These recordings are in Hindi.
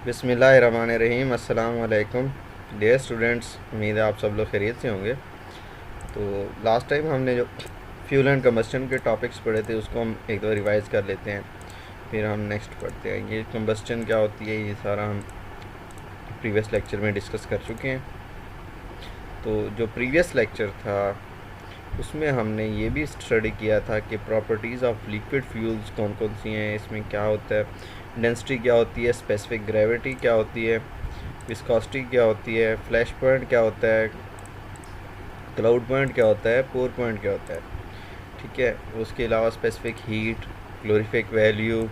बिस्मिल्लाहिर्रहमानिर्रहीम। अस्सलाम वालेकुम डियर स्टूडेंट्स, उम्मीद है आप सब लोग खैरियत से होंगे। तो लास्ट टाइम हमने जो फ्यूल एंड कम्बस्टन के टॉपिक्स पढ़े थे उसको हम एक दो रिवाइज़ कर लेते हैं, फिर हम नेक्स्ट पढ़ते हैं। ये कम्बस्टन क्या होती है ये सारा हम प्रीवियस लेक्चर में डिस्कस कर चुके हैं। तो जो प्रीवियस लेक्चर था उसमें हमने ये भी स्टडी किया था कि प्रॉपर्टीज़ ऑफ लिक्विड फ्यूल्स कौन कौन सी हैं, इसमें क्या होता है, डेंसिटी क्या होती है, स्पेसिफिक ग्रेविटी क्या होती है, विस्कोसिटी क्या होती है, फ्लैश पॉइंट क्या होता है, क्लाउड पॉइंट क्या होता है, पोर पॉइंट क्या होता है। ठीक है, उसके अलावा specific heat, calorific value,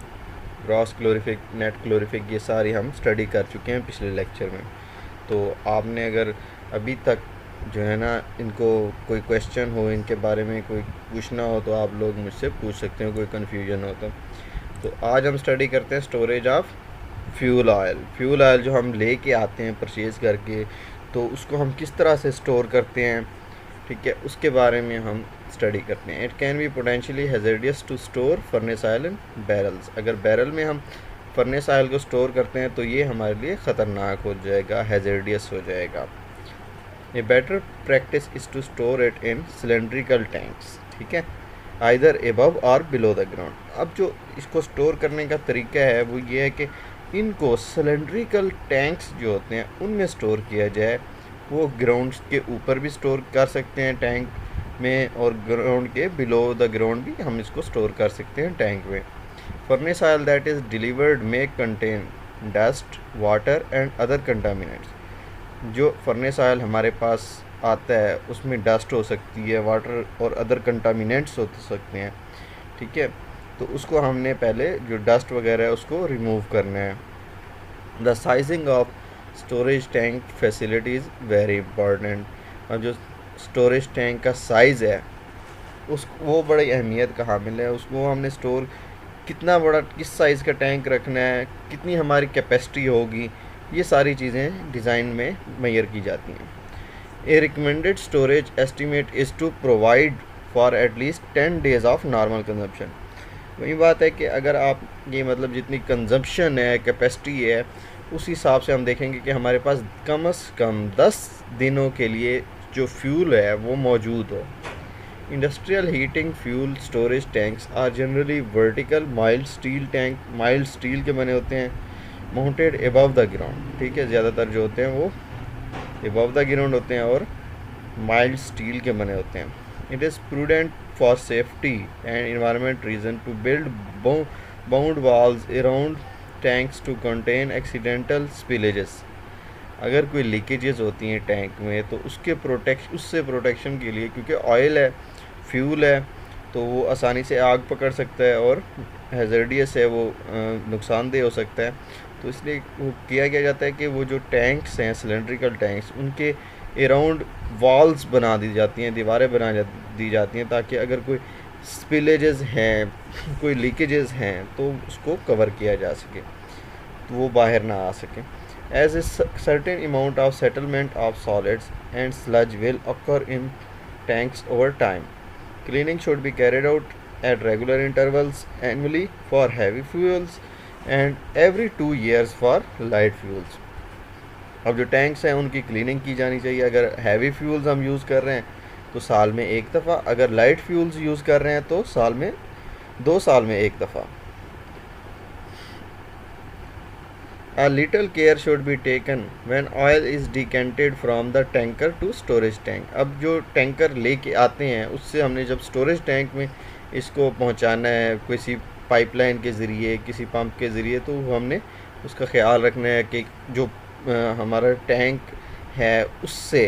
gross calorific, net calorific, ये सारी हम स्टडी कर चुके हैं पिछले लेक्चर में। तो आपने अगर अभी तक जो है ना इनको कोई क्वेश्चन हो, इनके बारे में कोई पूछना हो तो आप लोग मुझसे पूछ सकते हो, कोई कन्फ्यूजन हो तो आज हम स्टडी करते हैं storage of fuel oil. Fuel oil जो हम लेके आते हैं परचेज़ करके, तो उसको हम किस तरह से स्टोर करते हैं, ठीक है, उसके बारे में हम स्टडी करते हैं। It can be potentially hazardous to store furnace oil in barrels. अगर बैरल में हम फर्नेस ऑयल को स्टोर करते हैं तो ये हमारे लिए ख़तरनाक हो जाएगा, हैज़ार्डियस हो जाएगा। A better practice is to store it in cylindrical tanks, ठीक है, आइदर एबव और बिलो द ग्राउंड। अब जो इसको स्टोर करने का तरीका है वो ये है कि इनको सिलेंड्रिकल टैंक्स जो होते हैं उनमें स्टोर किया जाए। वो ग्राउंड के ऊपर भी स्टोर कर सकते हैं टैंक में, और ग्राउंड के बिलो द ग्राउंड भी हम इसको स्टोर कर सकते हैं टैंक में। Furnace oil that is delivered may contain dust, water and other contaminants. जो फर्नेस ऑयल हमारे पास आता है उसमें डस्ट हो सकती है, वाटर और अदर कंटामिनेंट्स हो सकते हैं, ठीक है। तो उसको हमने पहले जो डस्ट वगैरह है उसको रिमूव करना है। The sizing of storage tank facility is very important. और जो स्टोरेज टैंक का साइज़ है उस वो बड़ी अहमियत का हामिल है। उसको हमने स्टोर कितना बड़ा, किस साइज़ का टैंक रखना है, कितनी हमारी कैपेसिटी होगी, ये सारी चीज़ें डिज़ाइन में मेजर की जाती हैं। A recommended storage estimate is to provide for at least 10 days of normal consumption. वही बात है कि अगर आप ये मतलब जितनी कंजम्पशन है, कैपेसिटी है, उस हिसाब से हम देखेंगे कि हमारे पास कम से कम 10 दिनों के लिए जो फ्यूल है वो मौजूद हो। Industrial heating fuel storage tanks are generally vertical mild steel tank, mild steel के बने होते हैं, माउंटेड एबव द ग्राउंड, ठीक है। ज़्यादातर जो होते हैं वो एबव द ग्राउंड होते हैं और माइल्ड स्टील के बने होते हैं। It is prudent for safety and environment reason to build bound walls around tanks to contain accidental spillages. अगर कोई लीकेजेस होती हैं टैंक में तो उससे प्रोटेक्शन के लिए, क्योंकि ऑयल है, फ्यूल है, तो वो आसानी से आग पकड़ सकता है और हैज़ार्डियस है, वो नुकसानदेह हो सकता है। तो इसलिए वो किया जाता है कि वो जो टैंक्स हैं सिलेंड्रिकल टैंक्स, उनके अराउंड वॉल्स बना दी जाती हैं, दीवारें दी जाती हैं, ताकि अगर कोई स्पिलेजेस हैं, कोई लीकेजेस हैं तो उसको कवर किया जा सके, तो वो बाहर ना आ सके। As a certain amount of settlement of solids and sludge will occur in tanks over time. Cleaning should be carried out at regular intervals annually for heavy fuels and every 2 years for light fuels. अब जो टैंक्स हैं उनकी क्लीनिंग की जानी चाहिए। अगर हैवी फ्यूल्स हम यूज़ कर रहे हैं तो साल में एक दफ़ा, अगर लाइट फ्यूल्स यूज़ कर रहे हैं तो साल में 2 साल में एक दफ़ा। A little care should be taken when oil is decanted from the tanker to storage tank. अब जो टैंकर लेके आते हैं उससे हमने जब स्टोरेज टैंक में इसको पहुंचाना है किसी पाइपलाइन के ज़रिए, किसी पंप के ज़रिए, तो हमने उसका ख्याल रखना है कि जो हमारा टैंक है उससे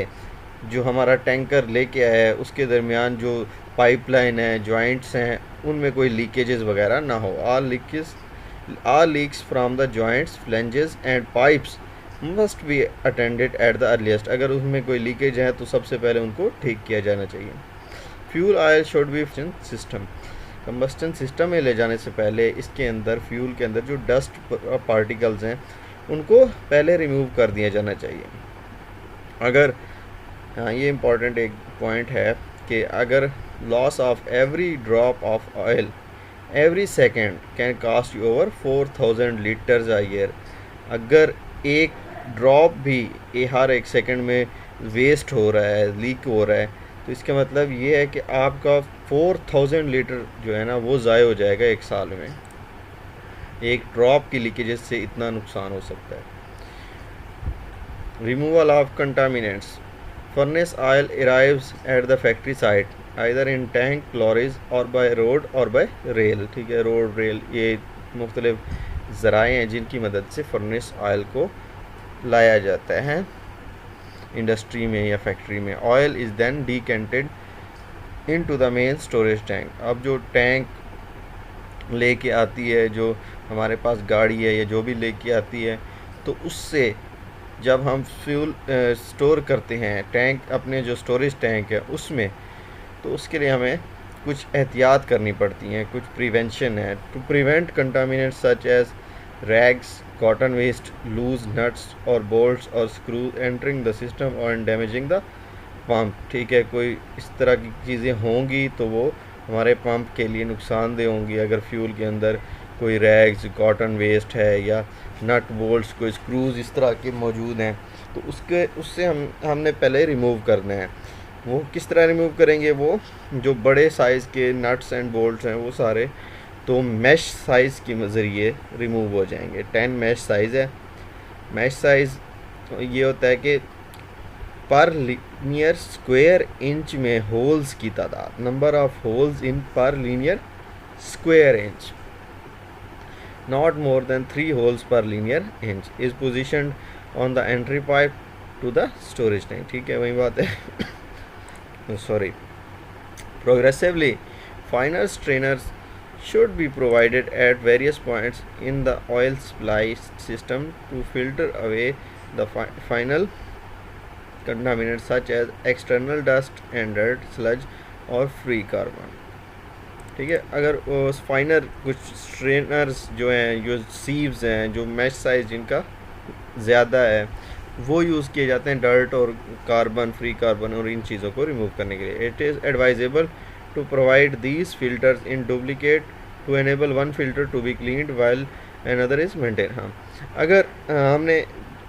जो हमारा टैंकर लेके आया है उसके दरमियान जो पाइपलाइन है, जॉइंट्स हैं, उनमें कोई लीकेजेस वगैरह ना हो। All leaks from the joints, flanges and pipes must be attended at the earliest. अगर उसमें कोई लीकेज है तो सबसे पहले उनको ठीक किया जाना चाहिए। Fuel oil should be system. Combustion system में ले जाने से पहले इसके अंदर, फ्यूल के अंदर जो डस्ट पार्टिकल्स हैं उनको पहले रिमूव कर दिया जाना चाहिए। अगर हाँ, ये इम्पॉर्टेंट एक पॉइंट है कि अगर loss of every drop of oil every second can cost you over 4000 liters a year. अगर एक ड्रॉप भी हर एक सेकंड में वेस्ट हो रहा है, लीक हो रहा है, तो इसका मतलब ये है कि आपका 4000 लीटर जो है ना वो ज़ाय हो जाएगा एक साल में। एक ड्रॉप की लीकेज से इतना नुकसान हो सकता है। Removal of contaminants. Furnace oil arrives at the factory site either in tank lorries और बाय रोड और बाय रेल। ठीक है, रोड, रेल, ये मुख्तलिफ ज़राए हैं जिनकी मदद से फर्नेस ऑयल को लाया जाता है इंडस्ट्री में या फैक्ट्री में। Oil is then decanted into the main storage tank. अब जो टैंक लेके आती है, जो हमारे पास गाड़ी है या जो भी लेके आती है, तो उससे जब हम फ्यूल स्टोर करते हैं टैंक, अपने जो स्टोरेज टैंक है उसमें, तो उसके लिए हमें कुछ एहतियात करनी पड़ती हैं, कुछ प्रिवेंशन है to prevent contaminants such as rags, cotton waste, loose nuts और बोल्ट्स और स्क्रू एंटरिंग द सिस्टम और डैमेजिंग द पंप। ठीक है, कोई इस तरह की चीज़ें होंगी तो वो हमारे पंप के लिए नुकसानदेह होंगी। अगर फ्यूल के अंदर कोई रैग्स, कॉटन वेस्ट है या नट बोल्ट्स, कोई स्क्रूज़ इस तरह के मौजूद हैं, तो उससे हमने पहले रिमूव करना है। वो किस तरह रिमूव करेंगे? वो जो बड़े साइज़ के नट्स एंड बोल्ट्स हैं वो सारे तो मैश साइज़ के ज़रिए रिमूव हो जाएंगे। 10 मैश साइज़ है। मैश साइज़ तो ये होता है कि पर लीनियर स्क्वायर इंच में होल्स की तादाद, number of holes in per linear square inch, not more than 3 holes per linear inch, is position on the entry pipe to the storage tank. ठीक है, वही बात है। Sorry. Progressively finer strainers should be provided at various points in the oil supply system to filter away the final contaminants such as external dust and dirt, sludge और free carbon। ठीक है, अगर फाइनर कुछ स्ट्रेनर्स जो हैं, जो सीव्स हैं, जो मैश साइज जिनका ज़्यादा है, वो यूज़ किए जाते हैं डर्ट और कार्बन, फ्री कार्बन और इन चीज़ों को रिमूव करने के लिए। It is advisable to provide these filters in duplicate to enable one filter to be cleaned while another is maintained। हाँ, अगर हमने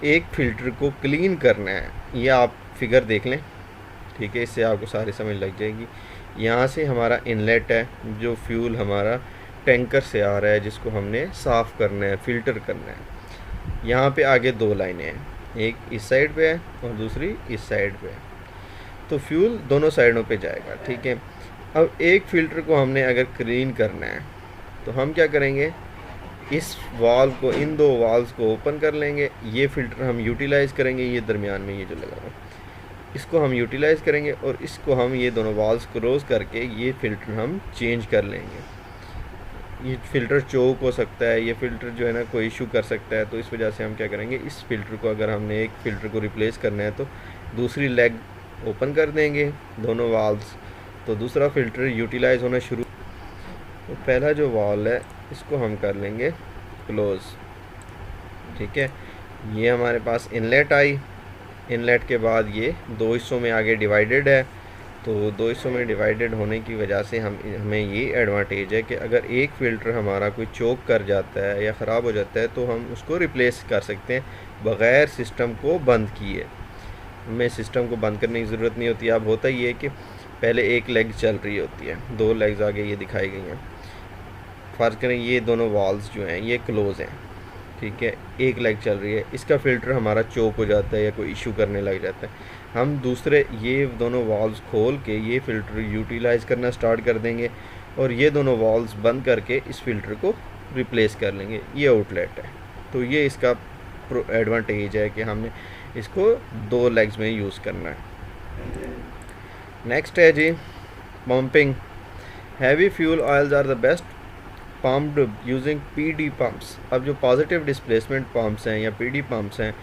एक फ़िल्टर को क्लीन करना है, ये आप फिगर देख लें। ठीक है, इससे आपको सारी समझ लग जाएगी। यहाँ से हमारा इनलेट है, जो फ्यूल हमारा टैंकर से आ रहा है, जिसको हमने साफ़ करना है, फ़िल्टर करना है। यहाँ पे आगे 2 लाइनें हैं, एक इस साइड पे है और दूसरी इस साइड पे है, तो फ्यूल दोनों साइडों पे जाएगा। ठीक है, अब एक फ़िल्टर को हमने अगर क्लीन करना है तो हम क्या करेंगे, इस वाल्व को, इन 2 वाल्व्स को ओपन कर लेंगे। ये फ़िल्टर हम यूटिलाइज़ करेंगे, ये दरमियान में ये जो लगा हुआ, इसको हम यूटिलाइज़ करेंगे और इसको हम ये दोनों वाल्व्स क्लोज करके ये फ़िल्टर हम चेंज कर लेंगे। ये फ़िल्टर चोक हो सकता है, ये फ़िल्टर जो है ना कोई इशू कर सकता है, तो इस वजह से हम क्या करेंगे, इस फ़िल्टर को, अगर हमने एक फ़िल्टर को रिप्लेस करना है तो दूसरी लेग ओपन कर देंगे दोनों वाल्व्स, तो दूसरा फ़िल्टर यूटिलाइज़ होना शुरू। तो पहला जो वाल्व है इसको हम कर लेंगे क्लोज़। ठीक है, ये हमारे पास इनलेट आई। इनलेट के बाद ये 2 हिस्सों में आगे डिवाइडेड है, तो 2 हिस्सों में डिवाइडेड होने की वजह से हमें ये एडवांटेज है कि अगर एक फ़िल्टर हमारा कोई चोक कर जाता है या ख़राब हो जाता है तो हम उसको रिप्लेस कर सकते हैं बग़ैर सिस्टम को बंद किए। हमें सिस्टम को बंद करने की ज़रूरत नहीं होती। अब होता ही है कि पहले एक लेग चल रही होती है, 2 लेग्स आगे ये दिखाई गई हैं। फ़र्ज़ करें ये दोनों वाल्व्स जो हैं ये क्लोज़ हैं। ठीक है, एक लेग चल रही है, इसका फ़िल्टर हमारा चोक हो जाता है या कोई इशू करने लग जाता है, हम दूसरे ये दोनों वाल्व्स खोल के ये फ़िल्टर यूटिलाइज़ करना स्टार्ट कर देंगे और ये दोनों वाल्व्स बंद करके इस फ़िल्टर को रिप्लेस कर लेंगे। ये आउटलेट है, तो ये इसका एडवांटेज है कि हमने इसको 2 लेग्स में यूज़ करना है। नेक्स्ट है जी pumping. Heavy fuel oils are the best pumped using PD pumps. अब जो पॉजिटिव डिस्प्लेसमेंट पंप्स हैं या पीडी पंप्स हैं,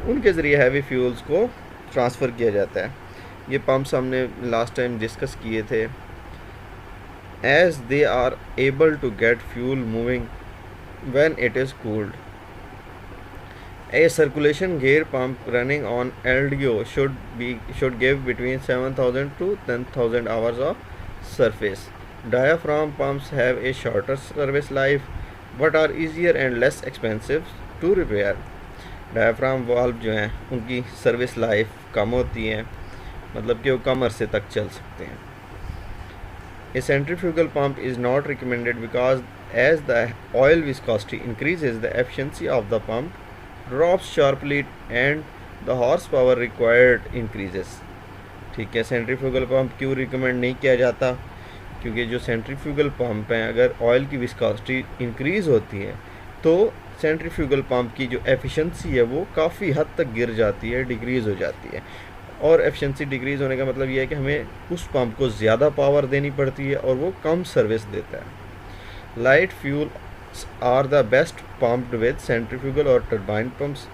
उनके ज़रिए हैवी फ्यूल्स को ट्रांसफ़र किया जाता है। ये पंप्स हमने लास्ट टाइम डिस्कस किए थे। As they are able to get fuel moving when it is cooled. A circulation gear pump running on LDO should give between 7,000 to 10,000 hours of surface. Diaphragm pumps have a shorter service life but are easier and less expensive to repair. Diaphragm valve जो हैं उनकी सर्विस लाइफ कम होती है, मतलब कि वो कम अरसे तक चल सकते हैं। A centrifugal pump is not recommended because as the oil viscosity increases, the efficiency of the pump drops sharply and the horsepower required increases। ठीक है, सेंट्रीफ्यूगल पंप क्यों रिकमेंड नहीं किया जाता? क्योंकि जो सेंट्रीफ्यूगल पंप हैं, अगर ऑयल की विस्कोसिटी इंक्रीज़ होती है तो सेंट्रीफ्यूगल पंप की जो एफिशिएंसी है वो काफ़ी हद तक गिर जाती है, डिक्रीज़ हो जाती है। और एफिशिएंसी डिक्रीज़ होने का मतलब ये है कि हमें उस पंप को ज़्यादा पावर देनी पड़ती है और वो कम सर्विस देता है। Light fuels are the best pumped with centrifugal और टर्बाइन पंप्स।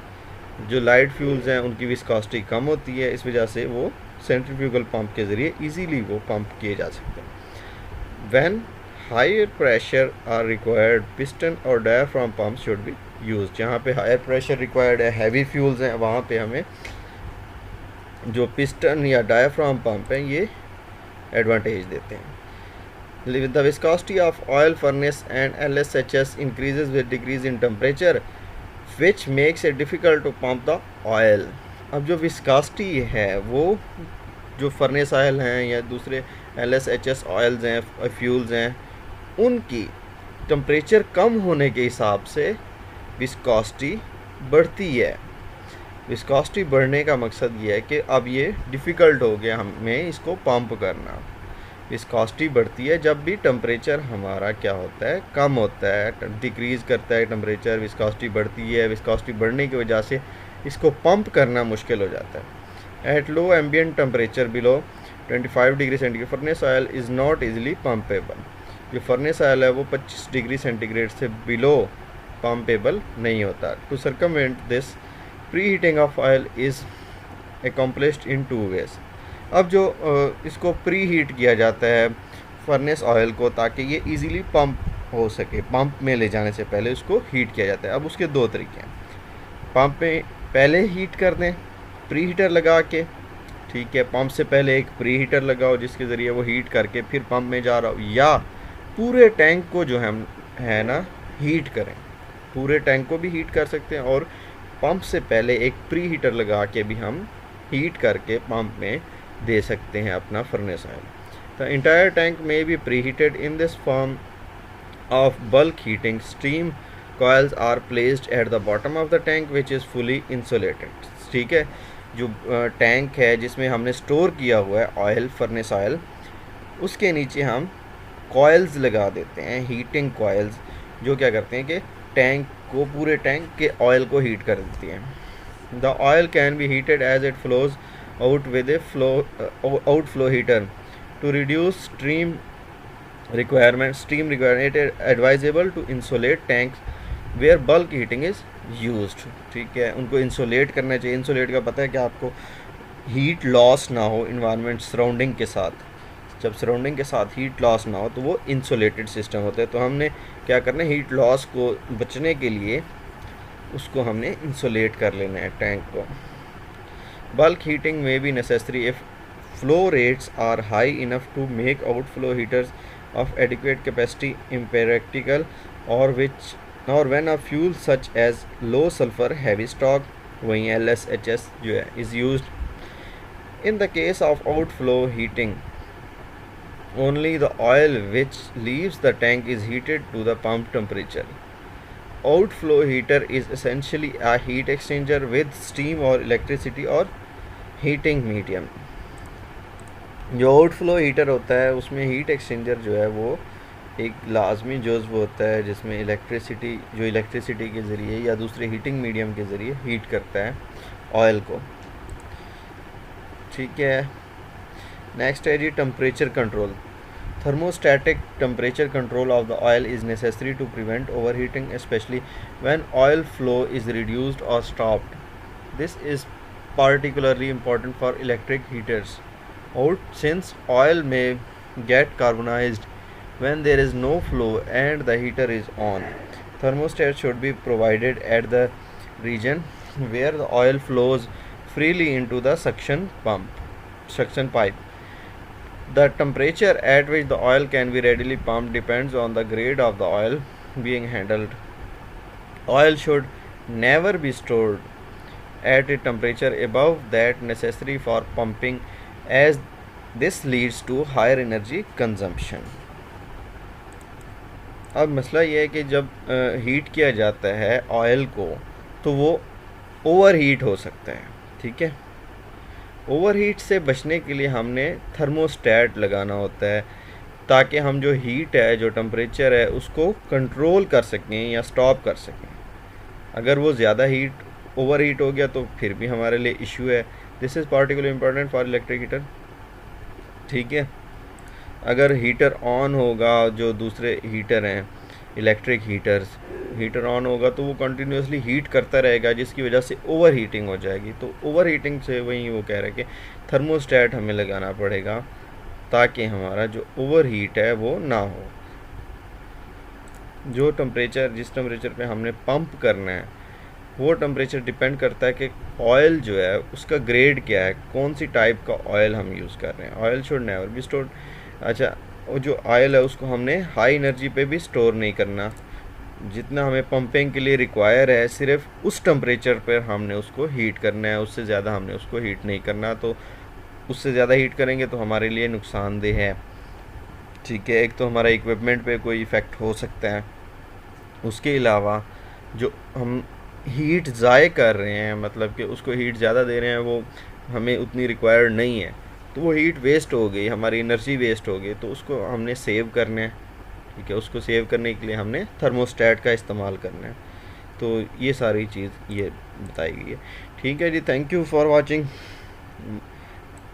जो लाइट फ्यूल्स हैं उनकी विस्कोसिटी कम होती है, इस वजह से वो सेंट्रीफ्यूगल पंप के ज़रिए इजीली वो पंप किए जा सकते हैं। When higher pressure are required, piston और diaphragm pump should be use. जहाँ पे हायर प्रेशर रिक्वायर्ड है, हैवी फ्यूल्स हैं, वहाँ पे हमें जो पिस्टन या डायफ्राम पंप हैं ये एडवांटेज देते हैं। The viscosity of oil furnace and LSHS increases with decrease in temperature which makes it difficult to pump the oil. अब जो विस्कोसिटी है वो जो फर्नेस ऑयल हैं या दूसरे LSHS ऑयल्स हैं, फ्यूल्स हैं, उनकी टेम्परेचर कम होने के हिसाब से विस्कोसिटी बढ़ती है। विस्कोसिटी बढ़ने का मकसद ये है कि अब ये डिफ़िकल्ट हो गया हमें इसको पंप करना। विस्कोसिटी बढ़ती है जब भी टेम्परेचर हमारा क्या होता है, कम होता है, डिक्रीज़ करता है टेम्परेचर, विस्कोसिटी बढ़ती है। विस्कोसिटी बढ़ने की वजह से इसको पंप करना मुश्किल हो जाता है। At low ambient temperature below 25 degree centigrade furnace oil is not easily pumpable. जो फर्नेस ऑयल है वो 25 डिग्री सेंटीग्रेड से बिलो पम्पेबल नहीं होता। To circumvent this, pre heating of oil is accomplished in 2 ways. अब जो इसको प्री हीट किया जाता है फर्नेस ऑयल को ताकि ये इजीली पंप हो सके, पंप में ले जाने से पहले उसको हीट किया जाता है। अब उसके 2 तरीके हैं। पंप में पहले हीट कर दें प्री हीटर लगा के, ठीक है, पंप से पहले एक प्री हीटर लगाओ जिसके ज़रिए वो हीट करके फिर पंप में जा रहा हो, या पूरे टैंक को जो हम है ना हीट करें। पूरे टैंक को भी हीट कर सकते हैं और पंप से पहले एक प्री हीटर लगा के भी हम हीट करके पंप में दे सकते हैं अपना furnace oil. The entire tank में be pre heated in this form of bulk heating. Steam coils are placed at the bottom of the tank which is fully insulated। ठीक है, जो टैंक है जिसमें हमने स्टोर किया हुआ है ऑयल, फर्नेस ऑयल, उसके नीचे हम कॉइल्स लगा देते हैं, हीटिंग कॉइल्स, जो क्या करते हैं कि टैंक को, पूरे टैंक के ऑयल को हीट कर देती हैं। The oil can be heated as it flows out with a outflow heater to reduce steam requirement। It is advisable to insulate tanks where bulk heating is used। ठीक है, उनको इंसुलेट करना चाहिए। इंसुलेट का पता है कि आपको हीट लॉस ना हो इन्वायरमेंट सराउंडिंग के साथ। जब सराउंडिंग के साथ हीट लॉस ना हो तो वो इंसुलेटेड सिस्टम होता है। तो हमने क्या करना है, हीट लॉस को बचने के लिए उसको हमने इंसुलेट कर लेना है टैंक को। बल्क हीटिंग में be necessary if flow rates are high enough to make outflow heaters of adequate capacity impractical, or when a fuel such as low sulfur heavy stock, वहीं LSHS जो है is used। In the case of outflow heating, only the oil which leaves the tank is heated to the pump temperature। Outflow heater is essentially a heat exchanger with steam or electricity or heating medium। जो आउटफ्लो हीटर होता है उसमें हीट एक्सचेंजर जो है वो एक लाजमी जुज़्व होता है जिसमें इलेक्ट्रिसिटी के ज़रिए या दूसरे हीटिंग मीडियम के ज़रिए हीट करता है ऑयल को। ठीक है, नेक्स्ट है जी temperature control. Thermostatic temperature control of the oil is necessary to prevent over heating especially when oil flow is reduced और stopped. This is particularly important for electric heaters since oil may get carbonized when there is no flow and the heater is on। Thermostat should be provided at the region where the oil flows freely into the suction pipe। The temperature at which the oil can be readily pumped depends on the grade of the oil being handled। Oil should never be stored at a temperature above that necessary for pumping, as this leads to higher energy consumption. अब मसला ये है कि जब हीट किया जाता है ऑयल को तो वो ओवर हीट हो सकता है, ठीक है। ओवर हीट से बचने के लिए हमने थर्मोस्टेट लगाना होता है ताकि हम जो हीट है, जो टेम्परेचर है, उसको कंट्रोल कर सकें या स्टॉप कर सकें। अगर वो ज़्यादा हीट ओवर हीट हो गया तो फिर भी हमारे लिए इशू है। This is particular important for electric heater, ठीक है। अगर हीटर ऑन होगा, जो दूसरे हीटर हैं इलेक्ट्रिक हीटर्स, हीटर ऑन होगा तो वो कंटिन्यूसली हीट करता रहेगा, जिसकी वजह से ओवर हीटिंग हो जाएगी। तो ओवर हीटिंग से वही वो कह रहे हैं कि थर्मोस्टेट हमें लगाना पड़ेगा ताकि हमारा जो ओवर हीट है वो ना हो। जो टेम्परेचर, जिस टेम्परेचर पे हमने पंप करना है, वो टेम्परेचर डिपेंड करता है कि ऑयल जो है उसका ग्रेड क्या है, कौन सी टाइप का ऑयल हम यूज़ कर रहे हैं। Oil should never be stored. अच्छा, वो जो ऑयल है उसको हमने हाई एनर्जी पे भी स्टोर नहीं करना। जितना हमें पंपिंग के लिए रिक्वायर है सिर्फ उस टेम्परेचर पर हमने उसको हीट करना है, उससे ज़्यादा हमने उसको हीट नहीं करना। तो उससे ज़्यादा हीट करेंगे तो हमारे लिए नुकसानदेह है, ठीक है। एक तो हमारा इक्विपमेंट पे कोई इफ़ेक्ट हो सकता है, उसके अलावा जो हम हीट ज़ाय कर रहे हैं, मतलब कि उसको हीट ज़्यादा दे रहे हैं, वो हमें उतनी रिक्वायर्ड नहीं है, तो वो हीट वेस्ट हो गई, हमारी एनर्जी वेस्ट हो गई। तो उसको हमने सेव करना है, ठीक है। उसको सेव करने के लिए हमने थर्मोस्टेट का इस्तेमाल करना है। तो ये सारी चीज़ ये बताई गई है, ठीक है जी। Thank you for watching.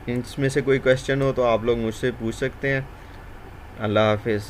इसमें से कोई क्वेश्चन हो तो आप लोग मुझसे पूछ सकते हैं। अल्लाह हाफिज़।